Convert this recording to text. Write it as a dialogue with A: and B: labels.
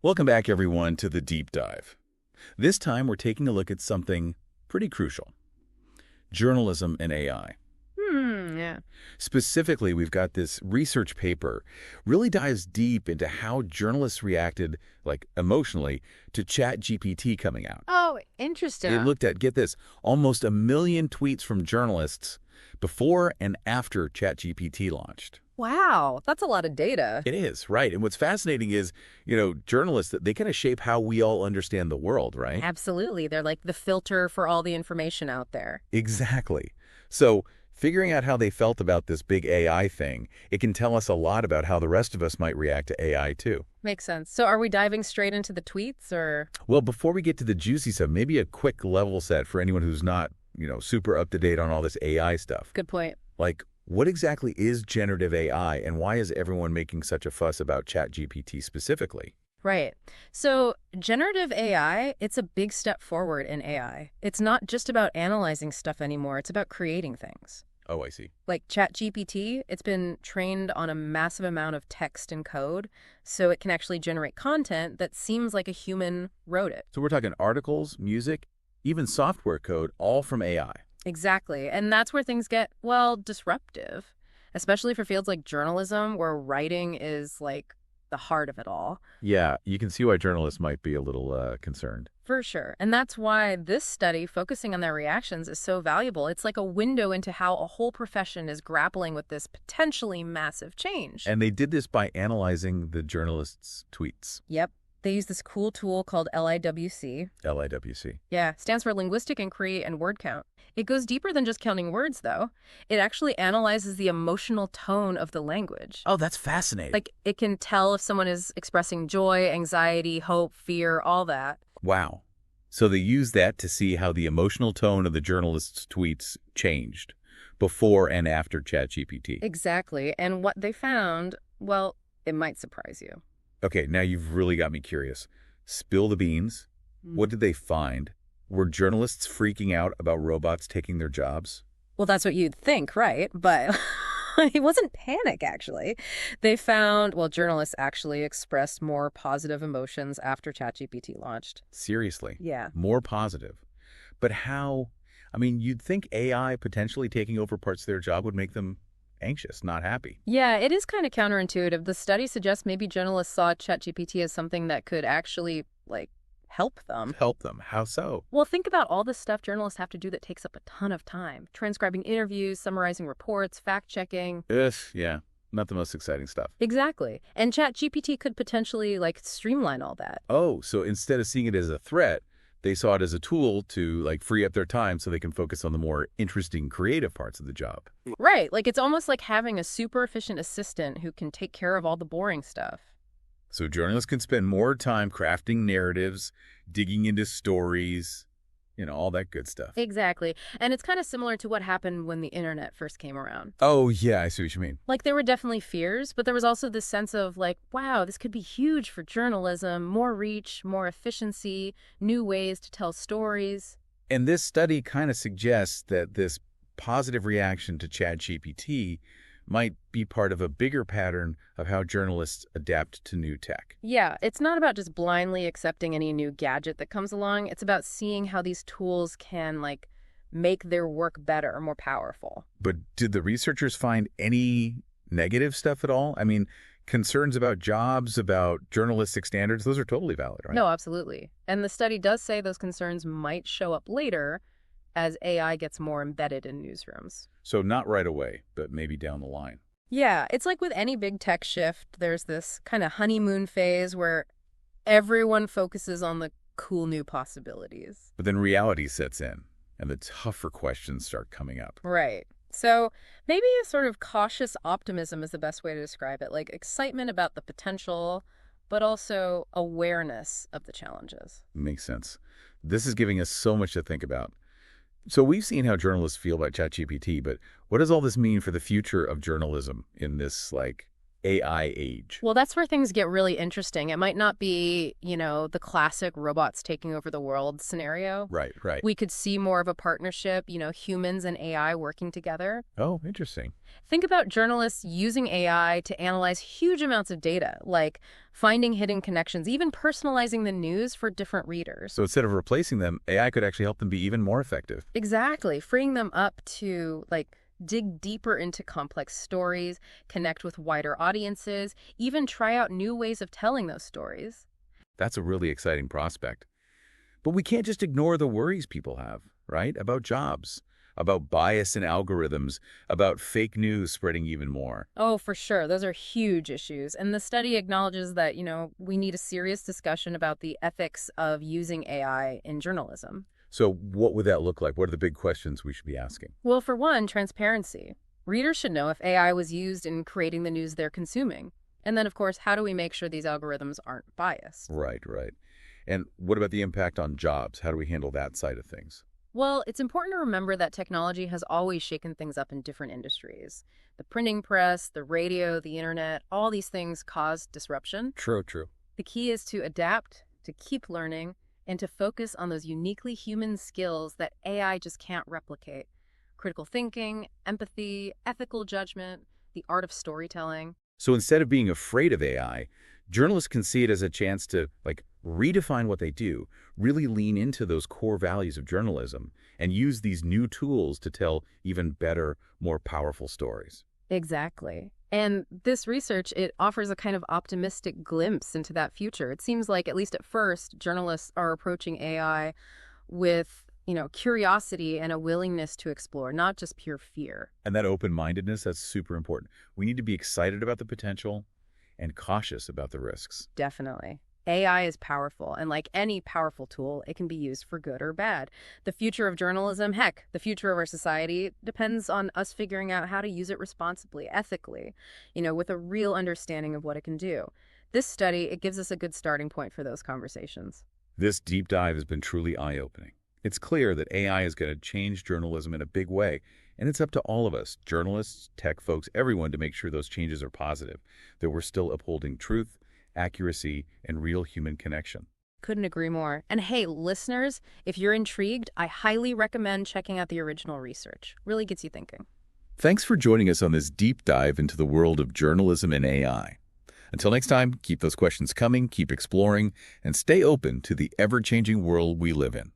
A: Welcome back, everyone, to the Deep Dive. This time, we're taking a look at something pretty crucial: journalism and AI.
B: Yeah.
A: Specifically, we've got this research paper really dives deep into how journalists reacted, like emotionally, to ChatGPT coming out.
B: Oh, interesting.
A: It looked at, get this, almost 1 million tweets from journalists before and after ChatGPT launched.
B: Wow, that's a lot of data.
A: It is, right. And what's fascinating is, journalists, they kind of shape how we all understand the world, right?
B: Absolutely. They're like the filter for all the information out there.
A: Exactly. So figuring out how they felt about this big AI thing, it can tell us a lot about how the rest of us might react to AI too.
B: Makes sense. So are we diving straight into the tweets or?
A: Well, before we get to the juicy stuff, maybe a quick level set for anyone who's not, super up to date on all this AI stuff.
B: Good point.
A: Like, what exactly is generative AI and why is everyone making such a fuss about ChatGPT specifically?
B: Right. So generative AI, it's a big step forward in AI. It's not just about analyzing stuff anymore. It's about creating things.
A: Oh, I see.
B: Like ChatGPT, it's been trained on a massive amount of text and code, so it can actually generate content that seems like a human wrote it.
A: So we're talking articles, music, even software code, all from AI.
B: Exactly. And that's where things get, well, disruptive, especially for fields like journalism, where writing is like the heart of it all.
A: Yeah, you can see why journalists might be a little concerned.
B: For sure. And that's why this study, focusing on their reactions, is so valuable. It's like a window into how a whole profession is grappling with this potentially massive change.
A: And they did this by analyzing the journalists' tweets.
B: Yep. They use this cool tool called LIWC.
A: LIWC.
B: Yeah, stands for Linguistic Inquiry and Word Count. It goes deeper than just counting words, though. It actually analyzes the emotional tone of the language.
A: Oh, that's fascinating.
B: Like, it can tell if someone is expressing joy, anxiety, hope, fear, all that.
A: Wow. So they used that to see how the emotional tone of the journalists' tweets changed before and after ChatGPT.
B: Exactly. And what they found, well, it might surprise you.
A: Okay, now you've really got me curious. Spill the beans. What did they find? Were journalists freaking out about robots taking their jobs?
B: Well, that's what you'd think, right? But it wasn't panic, actually. They found, well, journalists actually expressed more positive emotions after ChatGPT launched.
A: Seriously?
B: Yeah.
A: More positive. But how? I mean, you'd think AI potentially taking over parts of their job would make them anxious, not happy.
B: Yeah, it is kind of counterintuitive. The study suggests maybe journalists saw ChatGPT as something that could actually, help them.
A: Help them. How so?
B: Well, think about all the stuff journalists have to do that takes up a ton of time. Transcribing interviews, summarizing reports, fact-checking.
A: Ugh, yeah. Not the most exciting stuff.
B: Exactly. And ChatGPT could potentially, streamline all that.
A: Oh, so instead of seeing it as a threat, they saw it as a tool to, free up their time so they can focus on the more interesting, creative parts of the job.
B: Right. It's almost like having a super efficient assistant who can take care of all the boring stuff.
A: So journalists can spend more time crafting narratives, digging into stories, all that good stuff.
B: Exactly. And it's kind of similar to what happened when the internet first came around.
A: Oh, yeah, I see what you mean.
B: There were definitely fears, but there was also this sense of wow, this could be huge for journalism, more reach, more efficiency, new ways to tell stories.
A: And this study kind of suggests that this positive reaction to ChatGPT might be part of a bigger pattern of how journalists adapt to new tech.
B: Yeah, it's not about just blindly accepting any new gadget that comes along. It's about seeing how these tools can, make their work better, more powerful.
A: But did the researchers find any negative stuff at all? I mean, concerns about jobs, about journalistic standards, those are totally valid, right?
B: No, absolutely. And the study does say those concerns might show up later as AI gets more embedded in newsrooms.
A: So not right away, but maybe down the line.
B: Yeah, it's like with any big tech shift, there's this kind of honeymoon phase where everyone focuses on the cool new possibilities.
A: But then reality sets in, and the tougher questions start coming up.
B: Right. So maybe a sort of cautious optimism is the best way to describe it, excitement about the potential, but also awareness of the challenges.
A: Makes sense. This is giving us so much to think about. So we've seen how journalists feel about ChatGPT, but what does all this mean for the future of journalism in this, AI age.
B: Well, that's where things get really interesting. It might not be, the classic robots taking over the world scenario.
A: Right, right.
B: We could see more of a partnership, humans and AI working together.
A: Oh, interesting.
B: Think about journalists using AI to analyze huge amounts of data, like finding hidden connections, even personalizing the news for different readers.
A: So instead of replacing them, AI could actually help them be even more effective.
B: Exactly, freeing them up to, dig deeper into complex stories, connect with wider audiences, even try out new ways of telling those stories.
A: That's a really exciting prospect. But we can't just ignore the worries people have, right? About jobs, about bias in algorithms, about fake news spreading even more.
B: Oh, for sure. Those are huge issues. And the study acknowledges that, we need a serious discussion about the ethics of using AI in journalism.
A: So what would that look like? What are the big questions we should be asking?
B: Well, for one, transparency. Readers should know if AI was used in creating the news they're consuming. And then, of course, how do we make sure these algorithms aren't biased?
A: Right, right. And what about the impact on jobs? How do we handle that side of things?
B: Well, it's important to remember that technology has always shaken things up in different industries. The printing press, the radio, the internet, all these things cause disruption.
A: True, true.
B: The key is to adapt, to keep learning, and to focus on those uniquely human skills that AI just can't replicate. Critical thinking, empathy, ethical judgment, the art of storytelling.
A: So instead of being afraid of AI, journalists can see it as a chance to, redefine what they do, really lean into those core values of journalism, and use these new tools to tell even better, more powerful stories.
B: Exactly. And this research, it offers a kind of optimistic glimpse into that future. It seems like, at least at first, journalists are approaching AI with, curiosity and a willingness to explore, not just pure fear.
A: And that open-mindedness, that's super important. We need to be excited about the potential and cautious about the risks.
B: Definitely. AI is powerful, and like any powerful tool, it can be used for good or bad. The future of journalism, heck, the future of our society depends on us figuring out how to use it responsibly, ethically, with a real understanding of what it can do. This study, it gives us a good starting point for those conversations.
A: This deep dive has been truly eye-opening. It's clear that AI is going to change journalism in a big way, and it's up to all of us, journalists, tech folks, everyone, to make sure those changes are positive, that we're still upholding truth, accuracy, and real human connection.
B: Couldn't agree more. And hey, listeners, if you're intrigued, I highly recommend checking out the original research. Really gets you thinking.
A: Thanks for joining us on this deep dive into the world of journalism and AI. Until next time, keep those questions coming, keep exploring, and stay open to the ever-changing world we live in.